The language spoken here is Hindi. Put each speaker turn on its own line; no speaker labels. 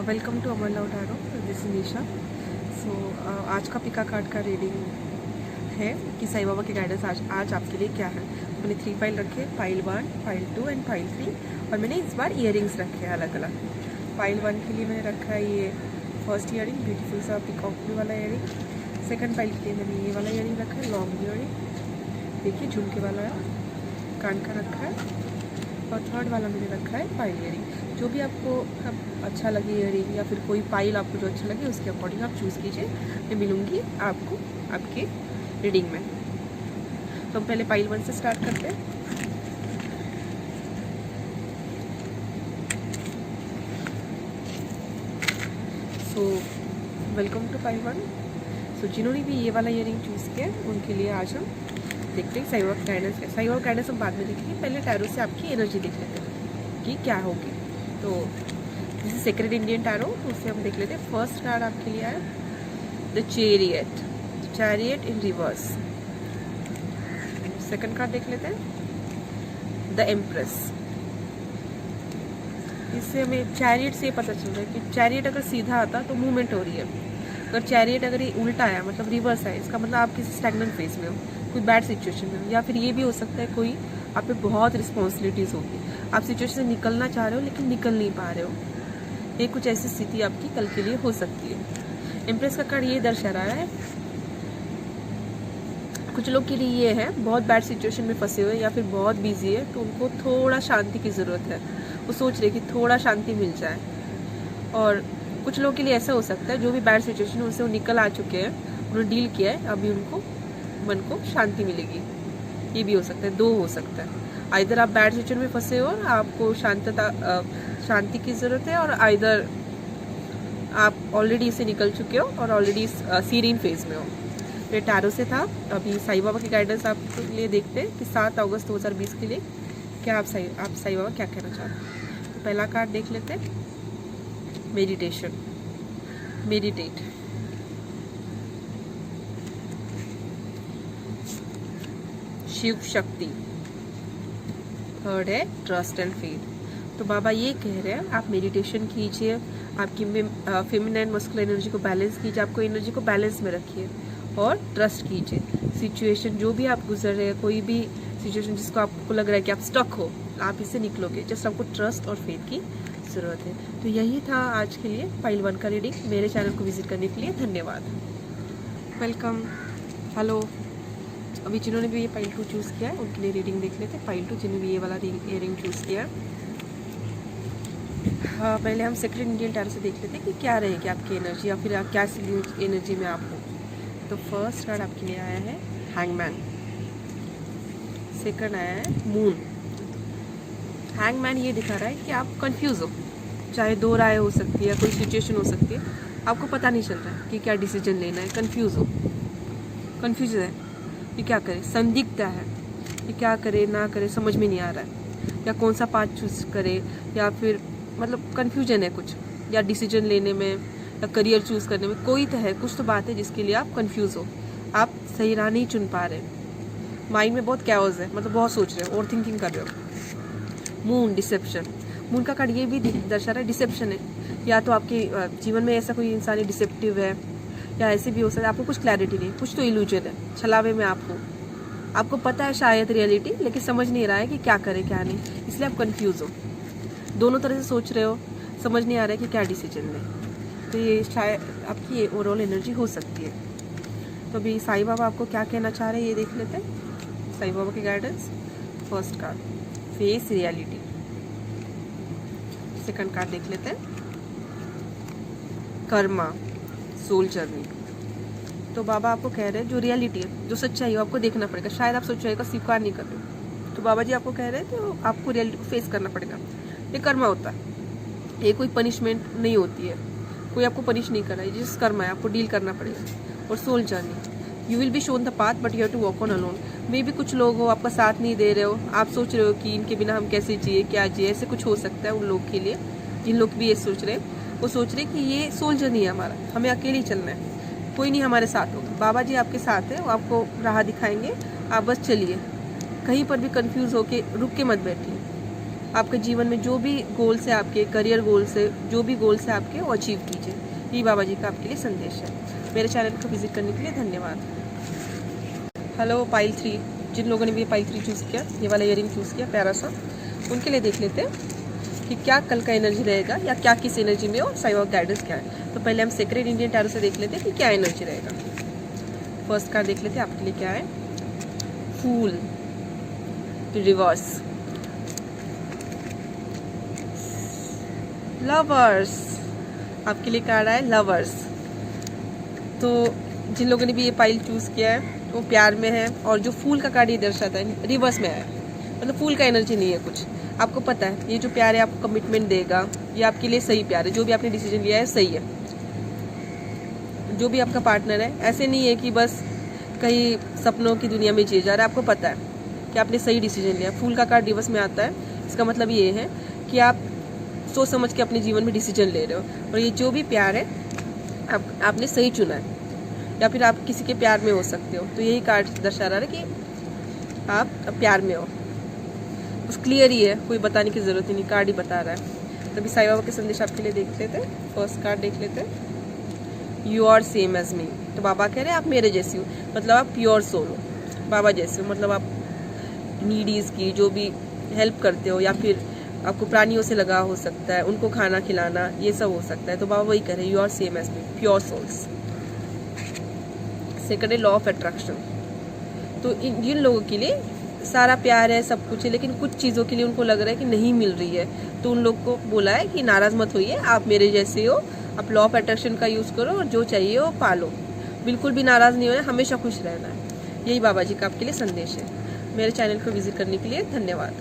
Welcome to Amar love tarot, this is Nisha. So आज का पिका कार्ड का रीडिंग है कि साईं बाबा की गाइडेंस आज आपके लिए क्या है। मैंने 3 फाइल रखे, फाइल 1, फाइल 2 एंड फाइल 3, और मैंने इस बार इयरिंग्स रखे हैं अलग अलग। फाइल 1 के लिए मैंने रखा है ये फर्स्ट इयरिंग, ब्यूटीफुल सा पिकॉक वाला इयरिंग। सेकंड फाइल के लिए मैंने ये वाला इयरिंग रखा है, लॉन्ग इयरिंग, देखिए झुमके वाला कान का रखा है। और थर्ड वाला मैंने रखा है पाइल इयरिंग। जो भी आपको अच्छा लगे इयरिंग या फिर कोई पाइल आपको जो अच्छा लगे उसके अकॉर्डिंग आप चूज़ कीजिए। मैं मिलूँगी आपको आपके रीडिंग में। तो हम पहले पाइल 1 से स्टार्ट करते हैं। So welcome to pile 1। So जिन्होंने भी ये वाला इयरिंग चूज़ किया उनके लिए आज हम देखते हैं साईं बाबा गाइडेंस है। साईं बाबा गाइडेंस हम बाद में देखेंगे, पहले टैरो से आपकी एनर्जी देख लेते हैं कि क्या होगी। तो जैसे सेक्रेड इंडियन टैरो, उससे हम देख लेते हैं। फर्स्ट कार्ड आपके लिए है the chariot, chariot in reverse. Second card देख लेते हैं द एम्प्रेस। इससे हमें चैरियट से पता चल रहा है कि चैरियट अगर सीधा आता तो मूवमेंट हो रही है, अगर चैरियट अगर ये उल्टा आया मतलब रिवर्स है, इसका मतलब आप किसी स्टैग्नेंट फेज में हो, कोई बैड सिचुएशन में हो, या फिर ये भी हो सकता है कोई आप पे बहुत रिस्पॉन्सिबिलिटीज़ होगी, आप सिचुएशन से निकलना चाह रहे हो लेकिन निकल नहीं पा रहे हो। ये कुछ ऐसी स्थिति आपकी कल के लिए हो सकती है। एम्प्रेस का कार्ड ये दर्शा रहा है कुछ लोग के लिए ये है बहुत बैड सिचुएशन में फंसे हुए या फिर बहुत बिजी है, तो उनको थोड़ा शांति की ज़रूरत है। वो सोच रहे कि थोड़ा शांति मिल जाए। और कुछ लोगों के लिए ऐसा हो सकता है जो भी बैड सिचुएशन है उससे वो निकल आ चुके हैं, उन्होंने डील किया है, अभी उनको मन को शांति मिलेगी। ये भी हो सकता है, दो हो सकता है। आइदर आप बैड सिचुएशन में फंसे हो, आपको शांति की ज़रूरत है, और आइदर आप ऑलरेडी इसे निकल चुके हो और ऑलरेडी सीरीन फेज में हो। ये टैरो से था। अभी साईं बाबा की गाइडेंस आपके लिए देखते हैं कि 7 अगस्त 2020 के लिए क्या आप साईं बाबा क्या कहना चाहते हैं। तो पहला कार्ड देख लेते हैं, meditation, meditate. Shiv Shakti. Third है ट्रस्ट एंड फेथ। तो बाबा ये कह रहे हैं आप मेडिटेशन कीजिए, आपकी फेमिनाइन मस्कुलिन एनर्जी को बैलेंस कीजिए, आपको एनर्जी को बैलेंस में रखिए और ट्रस्ट कीजिए। सिचुएशन जो भी आप गुजर रहे हैं, कोई भी सिचुएशन जिसको आपको लग रहा है कि आप स्टक हो, आप इससे निकलोगे। जस्ट आपको ट्रस्ट और फेथ की ज़रूरत है। तो यही था आज के लिए फाइल 1 का रीडिंग। मेरे चैनल को विजिट करने के लिए धन्यवाद। Welcome, hello. अभी जिन्होंने भी ये फाइल 2 चूज़ किया है उनके लिए रीडिंग देख लेते हैं। फाइल 2 जिन्होंने भी ये वाला इयरिंग चूज़ किया है, हाँ, पहले हम सेक्रेड इंडियन टैरो से देख लेते हैं कि क्या रहेगी आपकी एनर्जी या फिर आप क्या एनर्जी में आप हो। तो फर्स्ट कार्ड आपके लिए आया है हैंगमैन। सेकंड आया है मून। हैंगमैन ये दिखा रहा है कि आप कंफ्यूज हो, चाहे 2 राय हो सकती है या कोई सिचुएशन हो सकती है, आपको पता नहीं चल रहा है कि क्या डिसीजन लेना है, कंफ्यूज हो, कंफ्यूज है कि क्या करे, संदिग्धता है कि क्या करे ना करे, समझ में नहीं आ रहा है, या कौन सा पाथ चूज करे, या फिर मतलब कन्फ्यूजन है कुछ, या डिसीजन लेने में या करियर चूज़ करने में कोई तो है, कुछ तो बात है जिसके लिए आप कंफ्यूज हो, आप सही राह नहीं चुन पा रहे, माइंड में बहुत कैओस है, मतलब बहुत सोच रहे हो, ओवर थिंकिंग कर रहे हो। Moon, deception. मून का कार्ड ये भी दर्शा रहा है डिसेप्शन है, या तो आपके जीवन में ऐसा कोई इंसान डिसेप्टिव है, या ऐसे भी हो सकता है आपको कुछ क्लैरिटी नहीं, कुछ तो इल्यूजन है, छलावे में आप हो, आपको पता है शायद रियलिटी, लेकिन समझ नहीं रहा है कि क्या करे क्या नहीं, इसलिए आप कंफ्यूज हो, दोनों तरह से सोच रहे हो, समझ नहीं आ रहा है कि क्या डिसीजन लें। तो ये शायद आपकी ओवरऑल एनर्जी हो सकती है। तो अभी साईं बाबा आपको क्या कहना चाह रहे हैं ये देख लेते हैं। साईं बाबा की guidance. First card face reality. Second card देख लेते हैं कर्मा, सोल जर्नी। तो बाबा आपको कह रहे हैं जो रियलिटी है, जो सच्चाई है, आपको देखना पड़ेगा। शायद आप सच्चाई का स्वीकार नहीं कर रहे हो, तो बाबा जी आपको कह रहे हैं तो आपको रियलिटी को फेस करना पड़ेगा। ये कर्मा होता है, ये कोई पनिशमेंट नहीं होती है, कोई आपको पनिश नहीं कर रहा है, जिस कर्मा है आपको डील करना पड़ेगा। और sole journey, you will be shown the path but you have to walk on alone. मे भी कुछ लोग हो आपका साथ नहीं दे रहे हो, आप सोच रहे हो कि इनके बिना हम कैसे जिए, क्या जिए, ऐसे कुछ हो सकता है उन लोग के लिए। जिन लोग भी ये सोच रहे हैं वो सोच रहे कि ये सोल जर्नी है हमारा, हमें अकेले ही चलना है, कोई नहीं हमारे साथ होगा। बाबा जी आपके साथ है, वो आपको राह दिखाएंगे, आप बस चलिए, कहीं पर भी कंफ्यूज होके रुक के मत बैठिए। आपके जीवन में जो भी गोल्स है, आपके करियर गोल्स है, जो भी गोल्स है आपके, वो अचीव कीजिए। ये बाबा जी का आपके लिए संदेश है। मेरे चैनल को विजिट करने के लिए धन्यवाद। हेलो पाइल 3, जिन लोगों ने भी पाइल 3 चूज़ किया, ये वाला ईयरिंग चूज़ किया प्यारा सा, उनके लिए देख लेते हैं कि क्या कल का एनर्जी रहेगा या क्या किस एनर्जी में हो, साईं बाबा गाइडेंस क्या है। तो पहले हम सेक्रेड इंडियन टैरो से देख लेते हैं कि क्या एनर्जी रहेगा। फर्स्ट कार्ड देख लेते हैं आपके लिए क्या है। फूल रिवर्स, लवर्स, आपके लिए कार्ड आया लवर्स। तो जिन लोगों ने भी ये पाइल चूज़ किया है वो प्यार में है, और जो फूल का कार्ड ये दर्शाता है रिवर्स में आया है, मतलब फूल का एनर्जी नहीं है कुछ। आपको पता है ये जो प्यार है आपको कमिटमेंट देगा, ये आपके लिए सही प्यार है, जो भी आपने डिसीजन लिया है सही है। जो भी आपका पार्टनर है ऐसे नहीं है कि बस कहीं सपनों की दुनिया में जिए जा रहा है, आपको पता है कि आपने सही डिसीजन लिया। फूल का कार्ड रिवर्स में आता है, इसका मतलब ये है कि आप सोच समझ के अपने जीवन में डिसीजन ले रहे हो, और ये जो भी प्यार है आपने सही चुना है, या फिर आप किसी के प्यार में हो सकते हो। तो यही कार्ड दर्शा रहा है कि आप प्यार में हो, बस क्लियर ही है, कोई बताने की ज़रूरत ही नहीं, कार्ड ही बता रहा है। तभी साईं बाबा के संदेश आपके लिए देख लेते हैं। फर्स्ट कार्ड देख लेते हैं, यू आर सेम एज मी। तो बाबा कह रहे हैं आप मेरे जैसी हो, मतलब आप प्योर सोल हो, बाबा जैसे हो, मतलब आप नीडीज़ की जो भी हेल्प करते हो, या फिर आपको प्राणियों से लगा हो सकता है, उनको खाना खिलाना, ये सब हो सकता है। तो बाबा वही कह रहे हैं, you are same as me, pure souls. Second है लॉ ऑफ अट्रैक्शन। तो जिन लोगों के लिए सारा प्यार है, सब कुछ है, लेकिन कुछ चीज़ों के लिए उनको लग रहा है कि नहीं मिल रही है, तो उन लोग को बोला है कि नाराज़ मत होइए, आप मेरे जैसे हो, आप लॉ ऑफ अट्रैक्शन का यूज़ करो और जो चाहिए वो पालो, बिल्कुल भी नाराज़ नहीं होना, हमेशा खुश रहना है। यही बाबा जी का आपके लिए संदेश है। मेरे चैनल को विजिट करने के लिए धन्यवाद।